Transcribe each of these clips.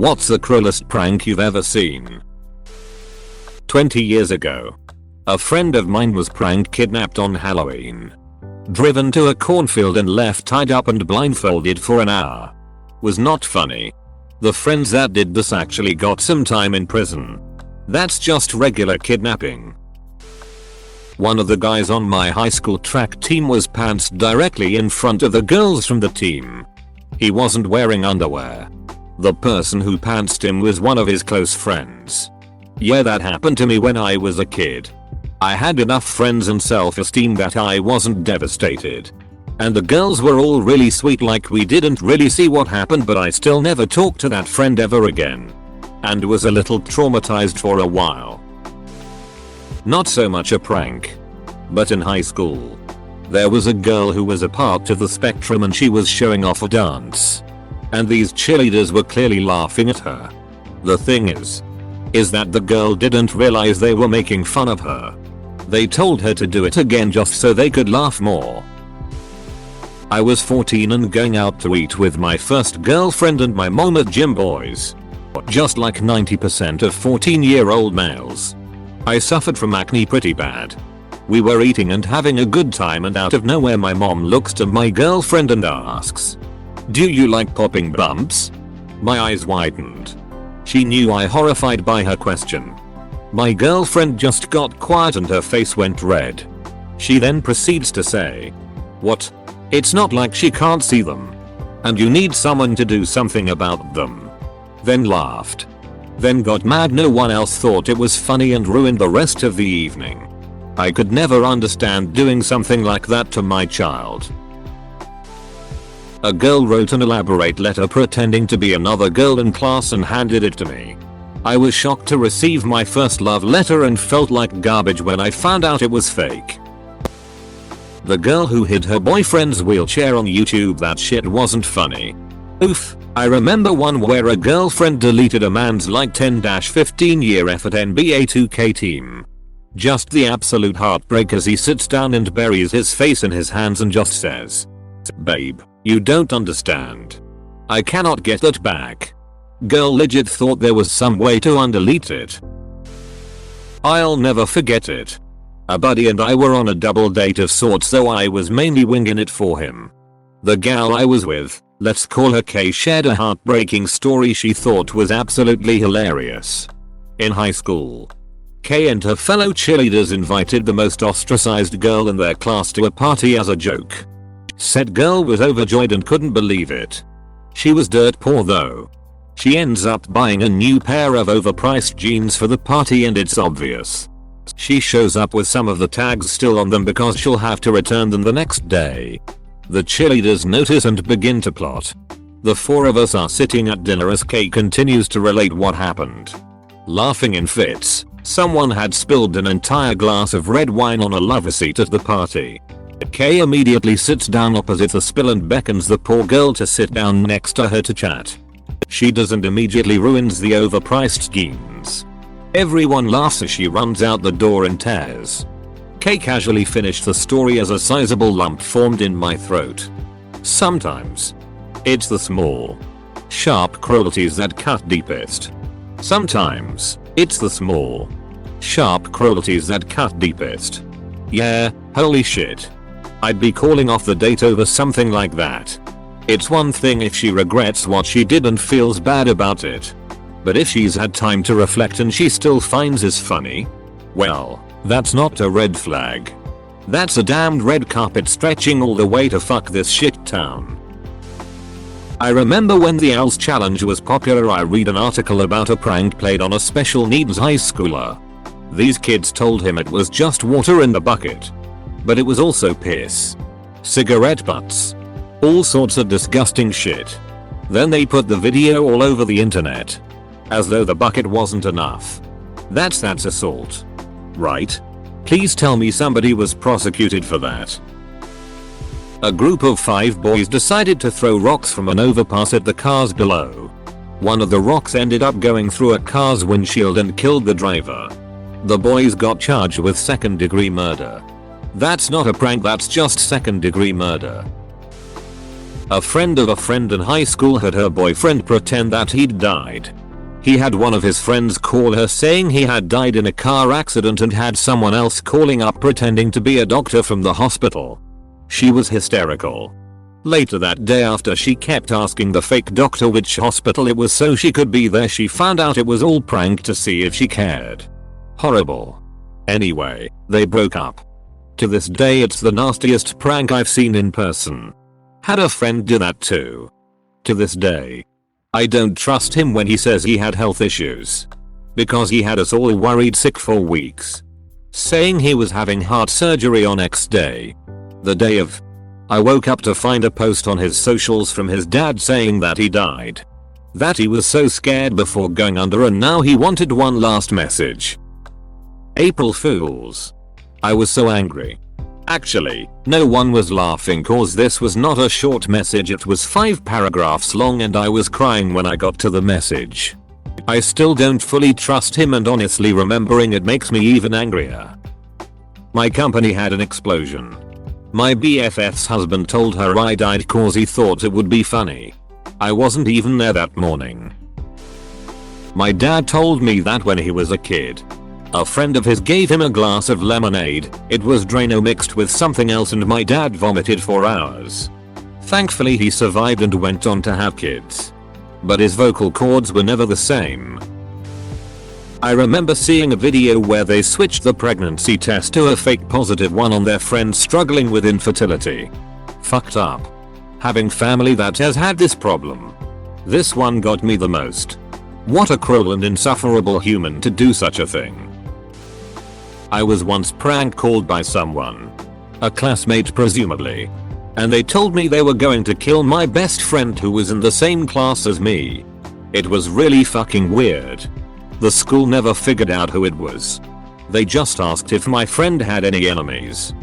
What's the cruelest prank you've ever seen? 20 years ago, a friend of mine was prank kidnapped on Halloween. Driven to a cornfield and left tied up and blindfolded for an hour. Was not funny. The friends that did this actually got some time in prison. That's just regular kidnapping. One of the guys on my high school track team was pantsed directly in front of the girls from the team. He wasn't wearing underwear. The person who pantsed him was one of his close friends. Yeah, that happened to me when I was a kid. I had enough friends and self-esteem that I wasn't devastated. And the girls were all really sweet, like we didn't really see what happened, but I still never talked to that friend ever again. And was a little traumatized for a while. Not so much a prank. But in high school, there was a girl who was a part of the spectrum and she was showing off a dance. And these cheerleaders were clearly laughing at her. The thing is that the girl didn't realize they were making fun of her. They told her to do it again just so they could laugh more. I was 14 and going out to eat with my first girlfriend and my mom at Gym Boys. Just like 90% of 14-year-old males. I suffered from acne pretty bad. We were eating and having a good time, and out of nowhere my mom looks to my girlfriend and asks, "Do you like popping bumps?" My eyes widened. She knew I horrified by her question. My girlfriend just got quiet and her face went red. She then proceeds to say, "What? It's not like she can't see them. And you need someone to do something about them." Then laughed. Then got mad no one else thought it was funny and ruined the rest of the evening. I could never understand doing something like that to my child. A girl wrote an elaborate letter pretending to be another girl in class and handed it to me. I was shocked to receive my first love letter and felt like garbage when I found out it was fake. The girl who hid her boyfriend's wheelchair on YouTube, that shit wasn't funny. Oof. I remember one where a girlfriend deleted a man's like 10-15 year effort NBA 2K team. Just the absolute heartbreak as he sits down and buries his face in his hands and just says, "Babe, you don't understand. I cannot get that back." Girl legit thought there was some way to undelete it. I'll never forget it. A buddy and I were on a double date of sorts, though I was mainly winging it for him. The gal I was with, let's call her Kay, shared a heartbreaking story she thought was absolutely hilarious. In high school, Kay and her fellow cheerleaders invited the most ostracized girl in their class to a party as a joke. Said girl was overjoyed and couldn't believe it. She was dirt poor though. She ends up buying a new pair of overpriced jeans for the party and it's obvious. She shows up with some of the tags still on them because she'll have to return them the next day. The cheerleaders notice and begin to plot. The four of us are sitting at dinner as Kay continues to relate what happened. Laughing in fits, someone had spilled an entire glass of red wine on a lover seat at the party. Kay immediately sits down opposite the spill and beckons the poor girl to sit down next to her to chat. She does and immediately ruins the overpriced jeans. Everyone laughs as she runs out the door in tears. Kay casually finished the story as a sizable lump formed in my throat. Sometimes it's the small, sharp cruelties that cut deepest. Sometimes it's the small, sharp cruelties that cut deepest. Yeah, holy shit. I'd be calling off the date over something like that. It's one thing if she regrets what she did and feels bad about it. But if she's had time to reflect and she still finds this funny, well, that's not a red flag. That's a damned red carpet stretching all the way to fuck this shit town. I remember when the Owls Challenge was popular, I read an article about a prank played on a special needs high schooler. These kids told him it was just water in the bucket. But it was also piss, cigarette butts, all sorts of disgusting shit. Then they put the video all over the internet. As though the bucket wasn't enough. That's assault. Right? Please tell me somebody was prosecuted for that. A group of 5 boys decided to throw rocks from an overpass at the cars below. One of the rocks ended up going through a car's windshield and killed the driver. The boys got charged with second-degree murder. That's not a prank, that's just second-degree murder. A friend of a friend in high school had her boyfriend pretend that he'd died. He had one of his friends call her saying he had died in a car accident and had someone else calling up pretending to be a doctor from the hospital. She was hysterical. Later that day, after she kept asking the fake doctor which hospital it was so she could be there, she found out it was all prank to see if she cared. Horrible. Anyway, they broke up. To this day it's the nastiest prank I've seen in person. Had a friend do that too. To this day, I don't trust him when he says he had health issues. Because he had us all worried sick for weeks. Saying he was having heart surgery on X day. The day of. I woke up to find a post on his socials from his dad saying that he died. That he was so scared before going under and now he wanted one last message. April Fools. I was so angry. Actually, no one was laughing cause this was not a short message, it was 5 paragraphs long and I was crying when I got to the message. I still don't fully trust him and honestly remembering it makes me even angrier. My company had an explosion. My BFF's husband told her I died cause he thought it would be funny. I wasn't even there that morning. My dad told me that when he was a kid, a friend of his gave him a glass of lemonade. It was Drano mixed with something else and my dad vomited for hours. Thankfully he survived and went on to have kids. But his vocal cords were never the same. I remember seeing a video where they switched the pregnancy test to a fake positive one on their friend struggling with infertility. Fucked up. Having family that has had this problem. This one got me the most. What a cruel and insufferable human to do such a thing. I was once prank called by someone. A classmate presumably. And they told me they were going to kill my best friend who was in the same class as me. It was really fucking weird. The school never figured out who it was. They just asked if my friend had any enemies.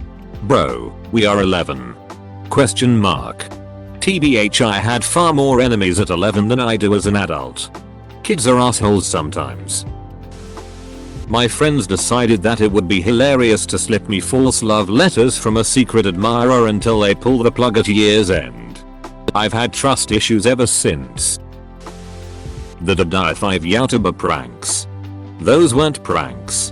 Bro, we are 11. Question mark. TBH, I had far more enemies at 11 than I do as an adult. Kids are assholes sometimes. My friends decided that it would be hilarious to slip me false love letters from a secret admirer until they pull the plug at year's end. I've had trust issues ever since. The Dada 5 YouTuber pranks. Those weren't pranks.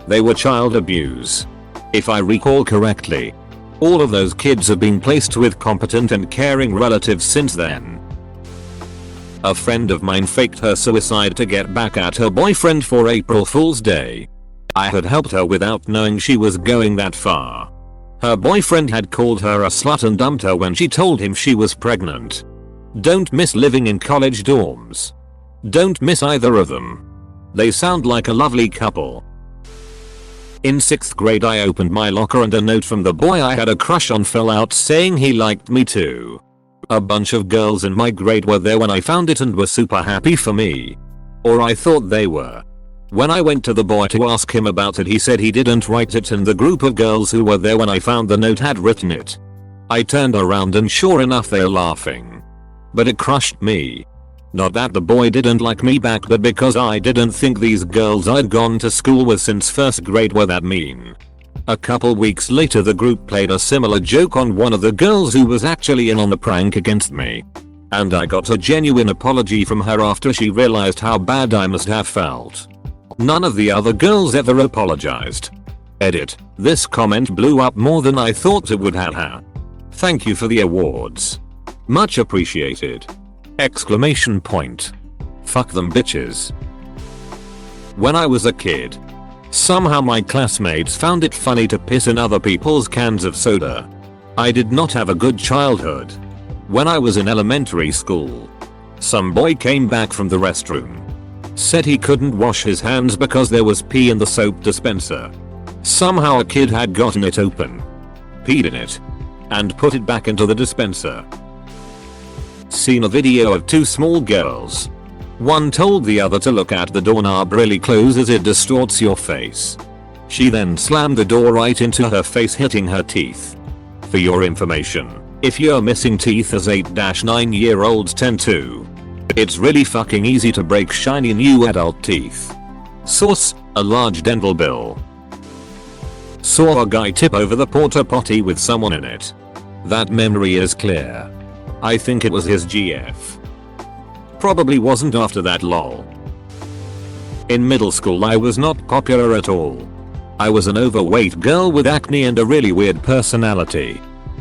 They were child abuse. If I recall correctly, all of those kids have been placed with competent and caring relatives since then. A friend of mine faked her suicide to get back at her boyfriend for April Fool's Day. I had helped her without knowing she was going that far. Her boyfriend had called her a slut and dumped her when she told him she was pregnant. Don't miss living in college dorms. Don't miss either of them. They sound like a lovely couple. In 6th grade I opened my locker and a note from the boy I had a crush on fell out saying he liked me too. A bunch of girls in my grade were there when I found it and were super happy for me. Or I thought they were. When I went to the boy to ask him about it, he said he didn't write it and the group of girls who were there when I found the note had written it. I turned around and sure enough they're laughing. But it crushed me. Not that the boy didn't like me back, but because I didn't think these girls I'd gone to school with since 1st grade were that mean. A couple weeks later the group played a similar joke on one of the girls who was actually in on the prank against me. And I got a genuine apology from her after she realized how bad I must have felt. None of the other girls ever apologized. Edit. This comment blew up more than I thought it would have. Thank you for the awards. Much appreciated. Exclamation point. Fuck them bitches. When I was a kid, somehow my classmates found it funny to piss in other people's cans of soda. I did not have a good childhood. When I was in elementary school, some boy came back from the restroom. Said he couldn't wash his hands because there was pee in the soap dispenser. Somehow a kid had gotten it open, peed in it, and put it back into the dispenser. Seen a video of 2 small girls. One told the other to look at the doorknob really close as it distorts your face. She then slammed the door right into her face, hitting her teeth. For your information, if you're missing teeth as 8-9-year-olds tend to, it's really fucking easy to break shiny new adult teeth. Source: a large dental bill. Saw a guy tip over the porta potty with someone in it. That memory is clear. I think it was his GF. Probably wasn't after that lol. In middle school I was not popular at all. I was an overweight girl with acne and a really weird personality.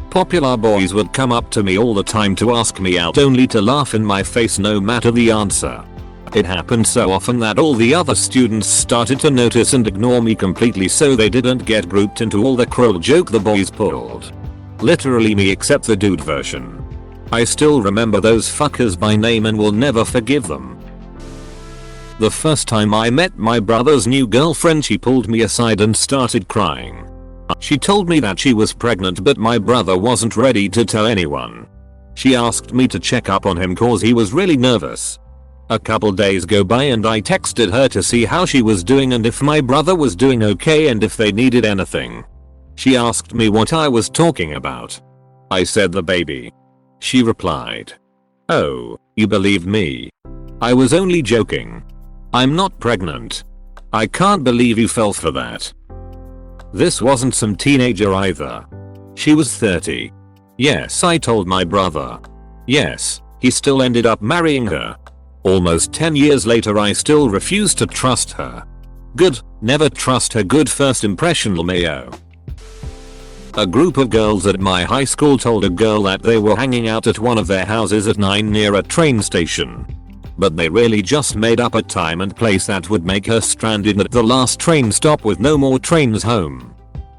Popular boys would come up to me all the time to ask me out only to laugh in my face no matter the answer. It happened so often that all the other students started to notice and ignore me completely so they didn't get grouped into all the cruel joke the boys pulled. Literally me except the dude version. I still remember those fuckers by name and will never forgive them. The first time I met my brother's new girlfriend, she pulled me aside and started crying. She told me that she was pregnant but my brother wasn't ready to tell anyone. She asked me to check up on him cause he was really nervous. A couple days go by and I texted her to see how she was doing and if my brother was doing okay and if they needed anything. She asked me what I was talking about. I said the baby. She replied, "Oh, you believed me? I was only joking. I'm not pregnant. I can't believe you fell for that." This wasn't some teenager either. She was 30. Yes, I told my brother. Yes, he still ended up marrying her. Almost 10 years later I still refuse to trust her. Good, never trust her. Good first impression LMAO. A group of girls at my high school told a girl that they were hanging out at one of their houses at 9 near a train station. But they really just made up a time and place that would make her stranded at the last train stop with no more trains home.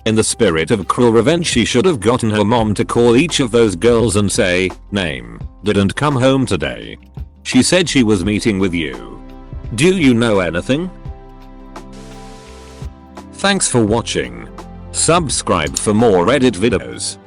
In the spirit of cruel revenge she should have gotten her mom to call each of those girls and say, "Name, didn't come home today. She said she was meeting with you. Do you know anything?" Thanks for watching. Subscribe for more Reddit videos.